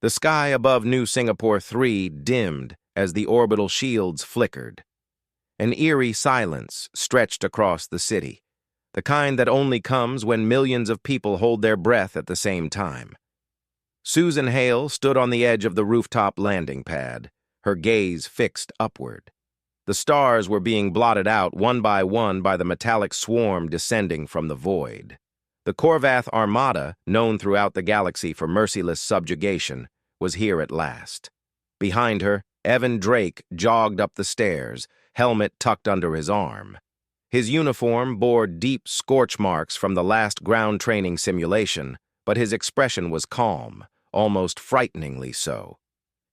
The sky above New Singapore 3 dimmed as the orbital shields flickered. An eerie silence stretched across the city, the kind that only comes when millions of people hold their breath at the same time. Susan Hale stood on the edge of the rooftop landing pad, her gaze fixed upward. The stars were being blotted out one by the metallic swarm descending from the void. The Korvath Armada, known throughout the galaxy for merciless subjugation, was here at last. Behind her, Evan Drake jogged up the stairs, helmet tucked under his arm. His uniform bore deep scorch marks from the last ground training simulation, but his expression was calm, almost frighteningly so.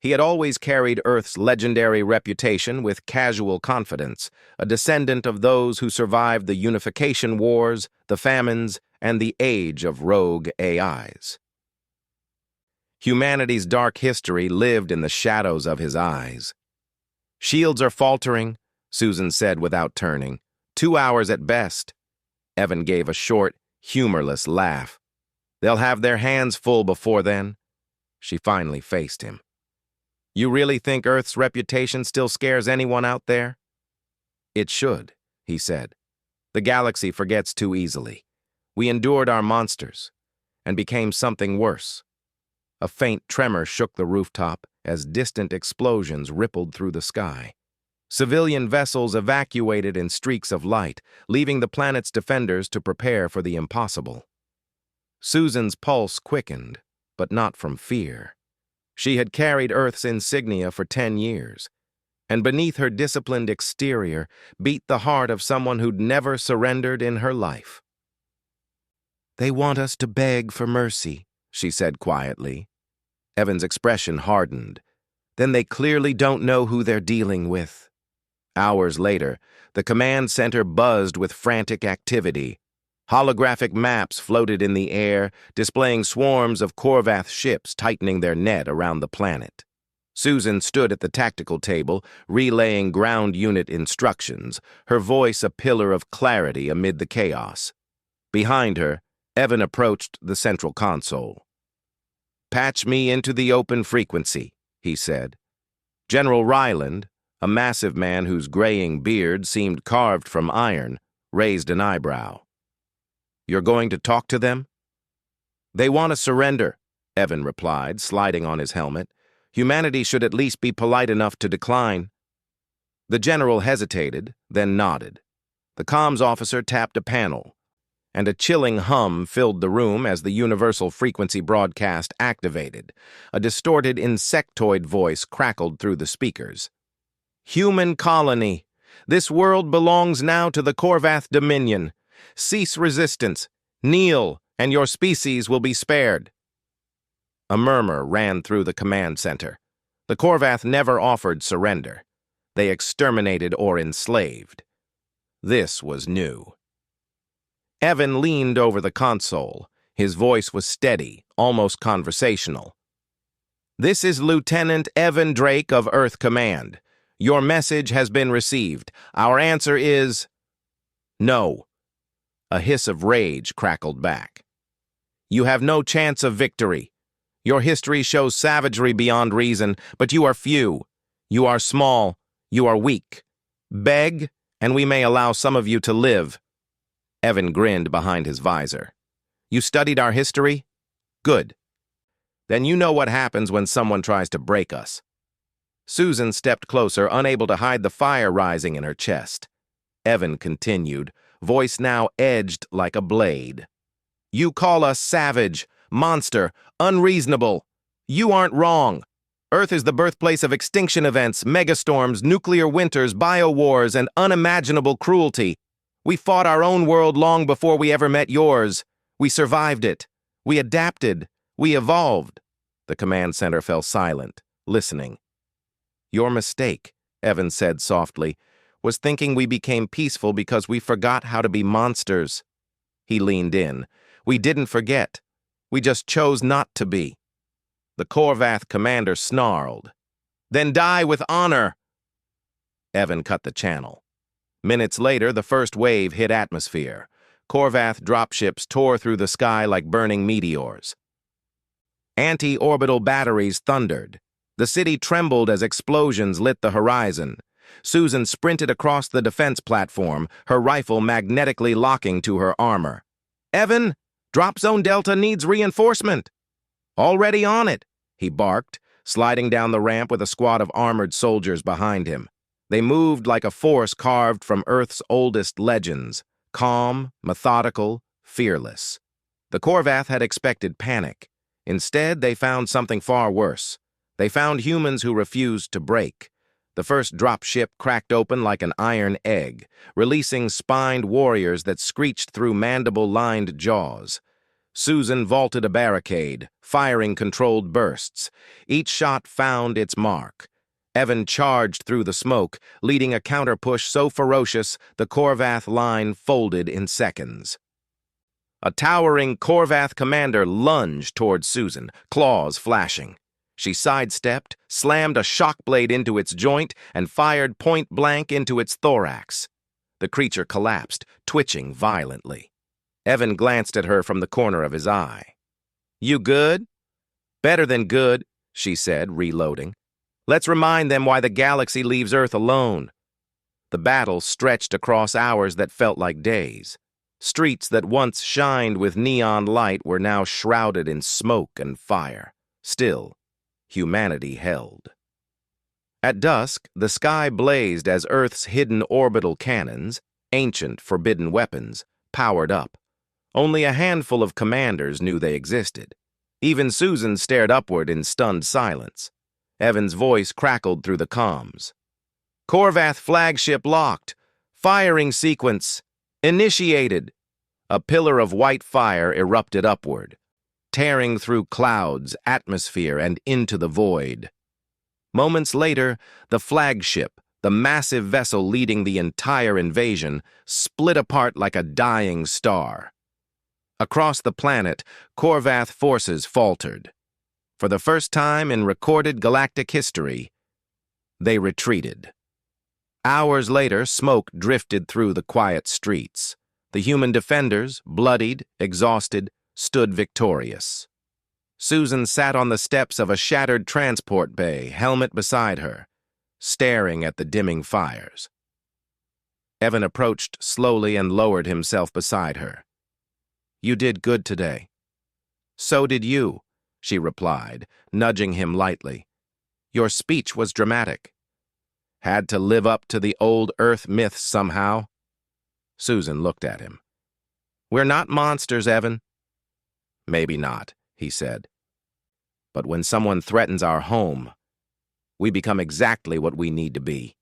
He had always carried Earth's legendary reputation with casual confidence, a descendant of those who survived the unification wars, the famines, and the age of rogue AIs. Humanity's dark history lived in the shadows of his eyes. "Shields are faltering," Susan said without turning. 2 hours at best." Evan gave a short, humorless laugh. "They'll have their hands full before then." She finally faced him. "You really think Earth's reputation still scares anyone out there?" "It should," he said. "The galaxy forgets too easily. We endured our monsters, and became something worse." A faint tremor shook the rooftop as distant explosions rippled through the sky. Civilian vessels evacuated in streaks of light, leaving the planet's defenders to prepare for the impossible. Susan's pulse quickened, but not from fear. She had carried Earth's insignia for 10 years, and beneath her disciplined exterior beat the heart of someone who'd never surrendered in her life. "They want us to beg for mercy," she said quietly. Evan's expression hardened. "Then they clearly don't know who they're dealing with." Hours later, the command center buzzed with frantic activity. Holographic maps floated in the air, displaying swarms of Korvath ships tightening their net around the planet. Susan stood at the tactical table, relaying ground unit instructions, her voice a pillar of clarity amid the chaos. Behind her, Evan approached the central console. "Patch me into the open frequency," he said. General Ryland, a massive man whose graying beard seemed carved from iron, raised an eyebrow. "You're going to talk to them?" "They want to surrender," Evan replied, sliding on his helmet. "Humanity should at least be polite enough to decline." The general hesitated, then nodded. The comms officer tapped a panel, and a chilling hum filled the room as the universal frequency broadcast activated. A distorted insectoid voice crackled through the speakers. "Human colony, this world belongs now to the Korvath Dominion. Cease resistance, kneel, and your species will be spared." A murmur ran through the command center. The Korvath never offered surrender. They exterminated or enslaved. This was new. Evan leaned over the console. His voice was steady, almost conversational. "This is Lieutenant Evan Drake of Earth Command. Your message has been received. Our answer is no." A hiss of rage crackled back. "You have no chance of victory. Your history shows savagery beyond reason, but you are few. You are small. You are weak. Beg, and we may allow some of you to live." Evan grinned behind his visor. "You studied our history? Good. Then you know what happens when someone tries to break us." Susan stepped closer, unable to hide the fire rising in her chest. Evan continued, voice now edged like a blade. "You call us savage, monster, unreasonable. You aren't wrong. Earth is the birthplace of extinction events, megastorms, nuclear winters, biowars, and unimaginable cruelty. We fought our own world long before we ever met yours. We survived it. We adapted. We evolved." The command center fell silent, listening. "Your mistake," Evan said softly, "was thinking we became peaceful because we forgot how to be monsters." He leaned in. "We didn't forget. We just chose not to be." The Korvath commander snarled. "Then die with honor." Evan cut the channel. Minutes later, the first wave hit atmosphere. Korvath dropships tore through the sky like burning meteors. Anti-orbital batteries thundered. The city trembled as explosions lit the horizon. Susan sprinted across the defense platform, her rifle magnetically locking to her armor. "Evan, Drop Zone Delta needs reinforcement." "Already on it," he barked, sliding down the ramp with a squad of armored soldiers behind him. They moved like a force carved from Earth's oldest legends, calm, methodical, fearless. The Korvath had expected panic. Instead, they found something far worse. They found humans who refused to break. The first drop ship cracked open like an iron egg, releasing spined warriors that screeched through mandible-lined jaws. Susan vaulted a barricade, firing controlled bursts. Each shot found its mark. Evan charged through the smoke, leading a counter-push so ferocious the Korvath line folded in seconds. A towering Korvath commander lunged toward Susan, claws flashing. She sidestepped, slammed a shock blade into its joint, and fired point-blank into its thorax. The creature collapsed, twitching violently. Evan glanced at her from the corner of his eye. "You good?" "Better than good," she said, reloading. "Let's remind them why the galaxy leaves Earth alone." The battle stretched across hours that felt like days. Streets that once shined with neon light were now shrouded in smoke and fire. Still, humanity held. At dusk, the sky blazed as Earth's hidden orbital cannons, ancient forbidden weapons, powered up. Only a handful of commanders knew they existed. Even Susan stared upward in stunned silence. Evan's voice crackled through the comms. "Korvath flagship locked. Firing sequence initiated." A pillar of white fire erupted upward, tearing through clouds, atmosphere, and into the void. Moments later, the flagship, the massive vessel leading the entire invasion, split apart like a dying star. Across the planet, Korvath forces faltered. For the first time in recorded galactic history, they retreated. Hours later, smoke drifted through the quiet streets. The human defenders, bloodied, exhausted, stood victorious. Susan sat on the steps of a shattered transport bay, helmet beside her, staring at the dimming fires. Evan approached slowly and lowered himself beside her. "You did good today." "So did you," she replied, nudging him lightly. "Your speech was dramatic." "Had to live up to the old Earth myths somehow." Susan looked at him. "We're not monsters, Evan." "Maybe not," he said. "But when someone threatens our home, we become exactly what we need to be."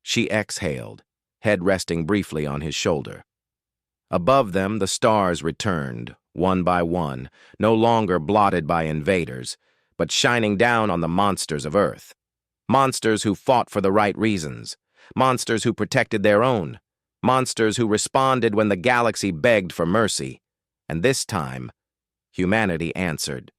She exhaled, head resting briefly on his shoulder. Above them, the stars returned, one by one, no longer blotted by invaders, but shining down on the monsters of Earth. Monsters who fought for the right reasons. Monsters who protected their own. Monsters who responded when the galaxy begged for mercy. And this time, humanity answered.